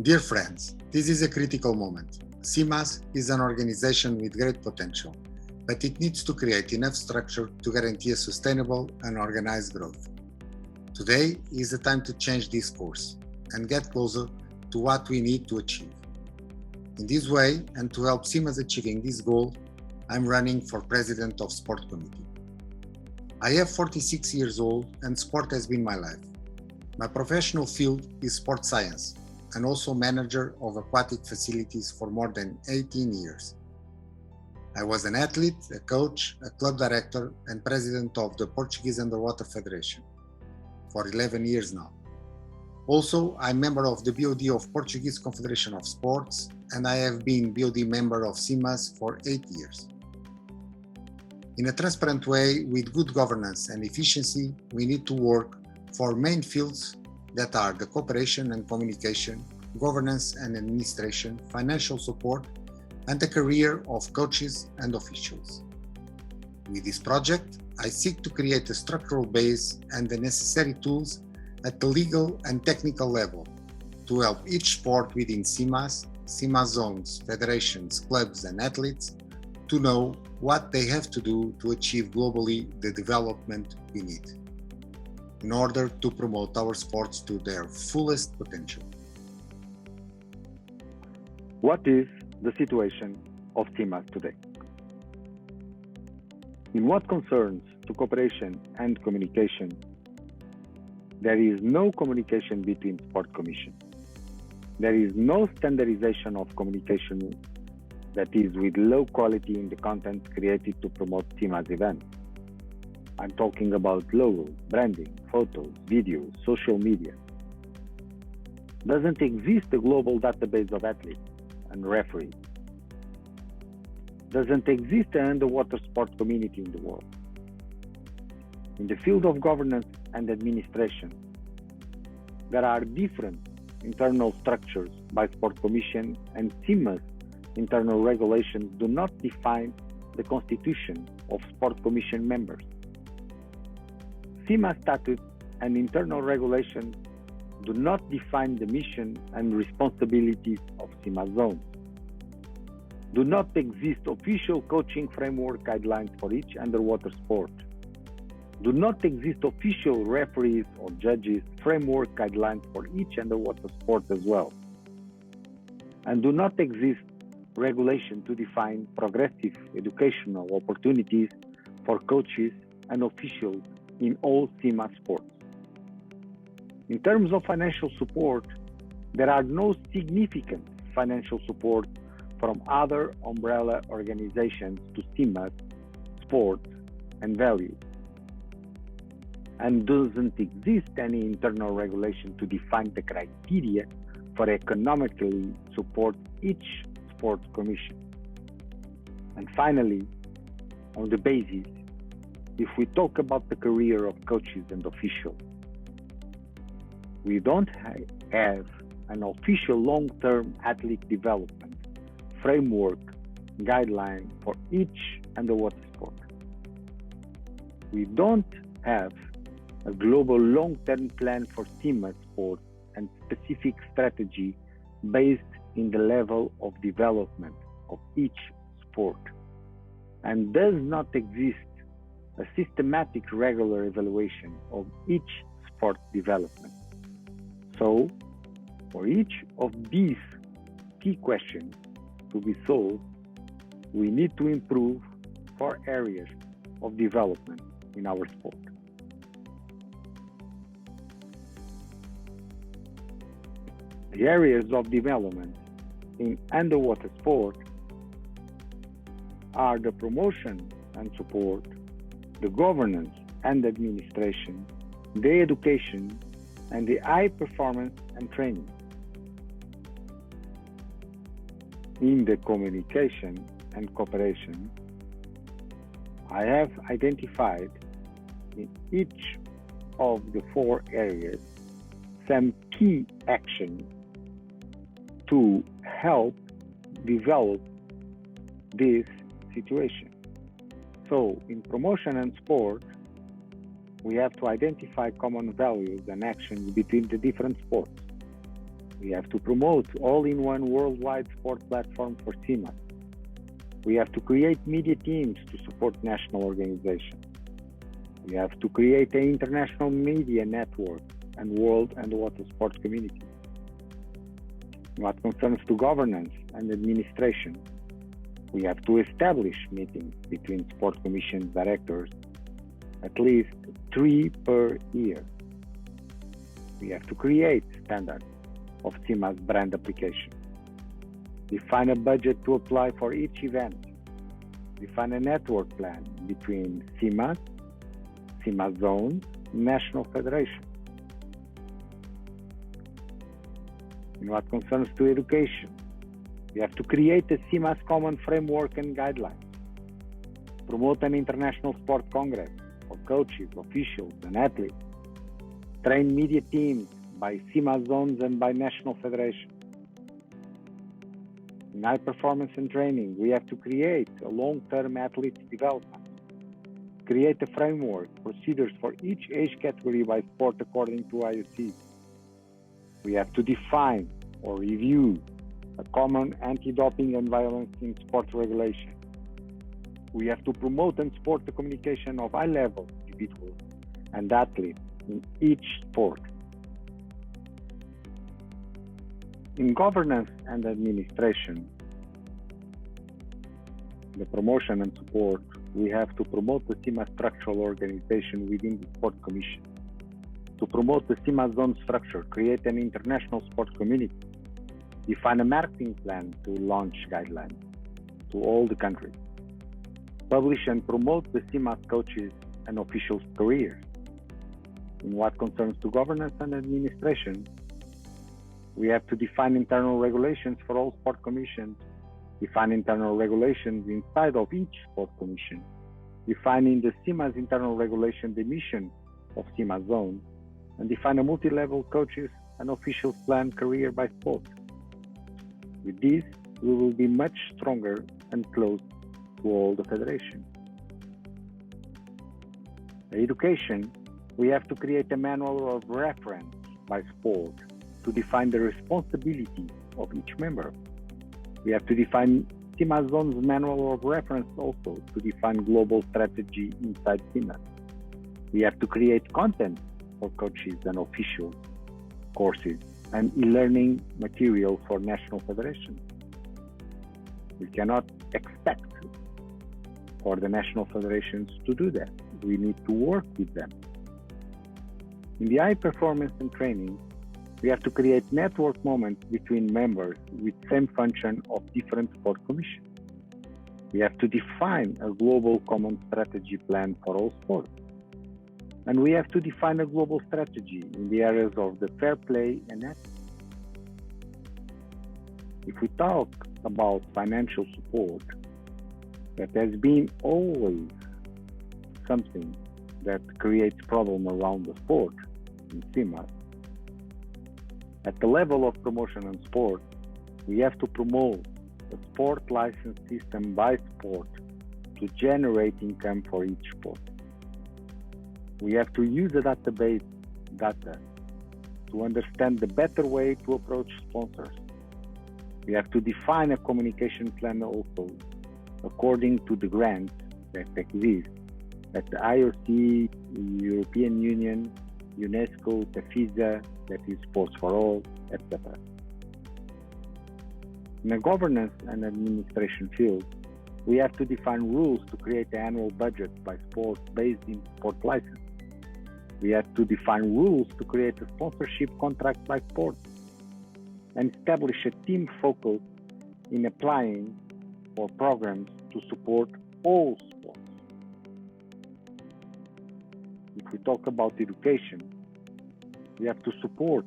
Dear friends, this is a critical moment. CMAS is an organization with great potential, but it needs to create enough structure to guarantee a sustainable and organized growth. Today is the time to change this course and get closer to what we need to achieve. In this way, and to help CMAS achieving this goal, I'm running for President of Sport Committee. I have 46 years old and sport has been my life. My professional field is sport science and also manager of aquatic facilities for more than 18 years. I was an athlete, a coach, a club director and president of the Portuguese Underwater Federation for 11 years now. Also, I'm member of the BOD of Portuguese Confederation of Sports and I have been BOD member of CMAS for 8 years. In a transparent way, with good governance and efficiency, we need to work for main fields that are the cooperation and communication, governance and administration, financial support, and the career of coaches and officials. With this project, I seek to create a structural base and the necessary tools at the legal and technical level to help each sport within CMAS, CMAS zones, federations, clubs, and athletes to know what they have to do to achieve globally the development we need in order to promote our sports to their fullest potential. What is the situation of CMAS today? In what concerns to cooperation and communication, there is no communication between sport commissions. There is no standardization of communication that is with low quality in the content created to promote CMAS events. I'm talking about logos, branding, photos, videos, social media. Doesn't exist a global database of athletes and referees. Doesn't exist an underwater sport community in the world. In the field of governance and administration, there are different internal structures by sport commission, and CMAS internal regulations do not define the constitution of sport commission members. CMAS statute and internal regulations do not define the mission and responsibilities of CMAS zones. Do not exist official coaching framework guidelines for each underwater sport. Do not exist official referees or judges framework guidelines for each underwater sport as well. And do not exist regulation to define progressive educational opportunities for coaches and officials in all CMAS sports. In terms of financial support, there are no significant financial support from other umbrella organizations to CMAS, sports, and values. And doesn't exist any internal regulation to define the criteria for economically support each sport commission. And finally, on the basis, if we talk about the career of coaches and officials, we don't have an official long-term athlete development framework guideline for each underwater sport. We don't have a global long-term plan for CMAS sports and specific strategy based in the level of development of each sport, and does not exist a systematic regular evaluation of each sport development. So, for each of these key questions to be solved, we need to improve 4 areas of development in our sport. The areas of development in underwater sport are the promotion and support, the governance and administration, the education, and the high performance and training. In the communication and cooperation, I have identified in each of the 4 areas some key actions to help develop this situation. So, in promotion and sport, we have to identify common values and actions between the different sports. We have to promote all-in-one worldwide sport platform for CMAS. We have to create media teams to support national organizations. We have to create an international media network and world and water sport community. What concerns to governance and administration, we have to establish meetings between sport commission directors, at least 3 per year. We have to create standards of CMAS brand application. Define a budget to apply for each event. Define a network plan between CMAS, CMAS zones, national federation. In what concerns to education, we have to create a CMAS common framework and guidelines. Promote an international sport congress for coaches, officials, and athletes. Train media teams by CMAS zones and by national federation. In high performance and training, we have to create a long-term athletes development. Create a framework, procedures for each age category by sport according to IOC. We have to define or review a common anti-doping and violence in sport regulation. We have to promote and support the communication of high-level individuals and athletes in each sport. In governance and administration, the promotion and support, we have to promote the CMAS structural organization within the Sport Commission. To promote the CMAS zone structure, create an international sport community, define a marketing plan to launch guidelines to all the countries, publish and promote the CMAS coaches and officials' careers. In what concerns to governance and administration, we have to define internal regulations for all sport commissions, define internal regulations inside of each sport commission, define in the CMAS internal regulation the mission of CMAS zone, and define a multi-level coaches and officials plan career by sport. With this, we will be much stronger and close to all the federation. Education, we have to create a manual of reference by sport to define the responsibility of each member. We have to define CMAS zone's manual of reference also to define global strategy inside CMAS. We have to create content for coaches and officials, courses, and e-learning material for national federations. We cannot expect for the national federations to do that. We need to work with them. In the high performance and training, we have to create network moments between members with same function of different sport commissions. We have to define a global common strategy plan for all sports. And we have to define a global strategy in the areas of the fair play and ethics. If we talk about financial support, that has been always something that creates problem around the sport in CMAS. At the level of promotion and sport, we have to promote a sport license system by sport to generate income for each sport. We have to use the database data to understand the better way to approach sponsors. We have to define a communication plan also according to the grants that exist at the IOC, European Union, UNESCO, the FISA, that is Sports for All, etc. In the governance and administration field, we have to define rules to create an annual budget by sport based in sport license. We have to define rules to create a sponsorship contract by sport and establish a team focus in applying for programs to support all sports. If we talk about education, we have to support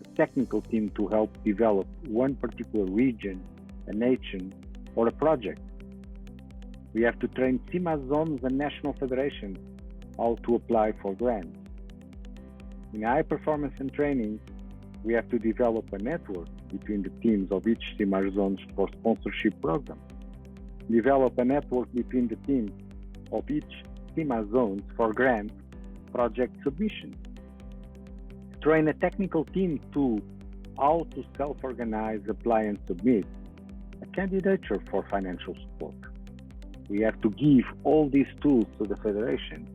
a technical team to help develop one particular region, a nation, or a project. We have to train CMAS zones and national federations how to apply for grants. In high performance and training, we have to develop a network between the teams of each CMAS zones for sponsorship program. Develop a network between the teams of each CMAS zones for grant project submission. Train a technial team to how to self-organize, apply, and submit a candidature for financial support. We have to give all these tools to the Federation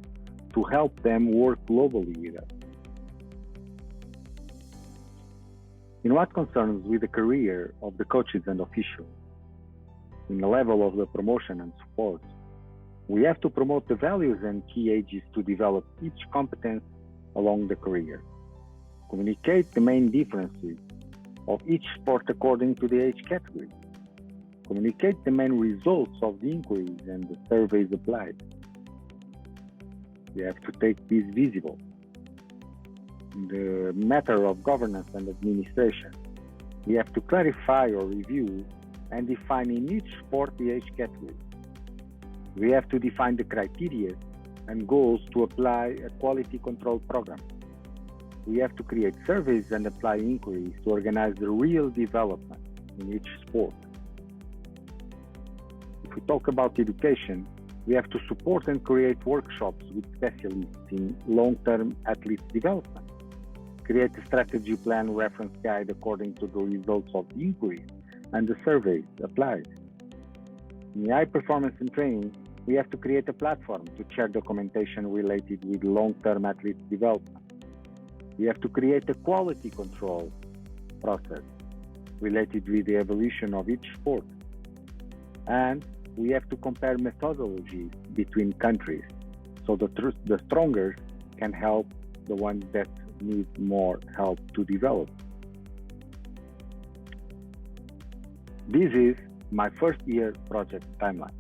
to help them work globally with us. In what concerns with the career of the coaches and officials, in the level of the promotion and support, we have to promote the values and key ages to develop each competence along the career. Communicate the main differences of each sport according to the age category. Communicate the main results of the inquiries and the surveys applied. We have to take this visible. In the matter of governance and administration, we have to clarify or review and define in each sport the age category. We have to define the criteria and goals to apply a quality control program. We have to create surveys and apply inquiries to organize the real development in each sport. If we talk about education, we have to support and create workshops with specialists in long-term athlete development. Create a strategy plan reference guide according to the results of the inquiry and the surveys applied. In high performance and training, we have to create a platform to share documentation related with long-term athlete development. We have to create a quality control process related with the evolution of each sport. And we have to compare methodologies between countries so that the stronger can help the ones that need more help to develop. This is my first year project timeline.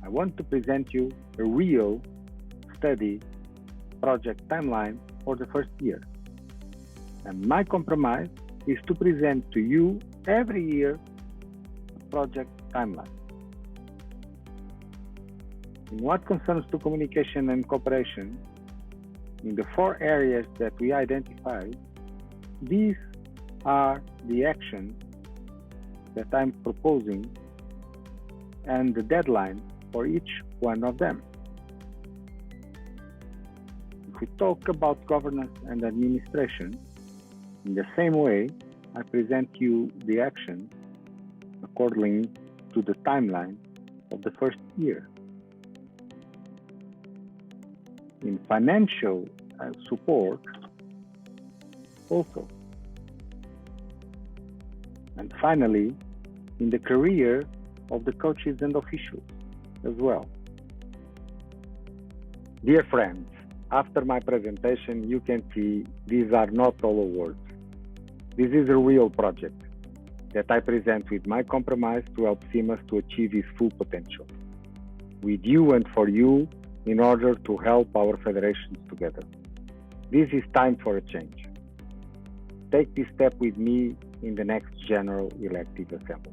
I want to present you a real study project timeline for the first year. And my compromise is to present to you every year a project timeline. In what concerns to communication and cooperation, in the 4 areas that we identified, these are the actions that I'm proposing and the deadline for each one of them. If we talk about governance and administration, in the same way, I present you the action according to the timeline of the first year. In financial support, also. And finally, in the career of the coaches and officials as well. Dear friends, after my presentation, you can see these are not all words. This is a real project that I present with my compromise to help CMAS to achieve its full potential. With you and for you, in order to help our federations together. This is time for a change. Take this step with me in the next General Elective Assembly.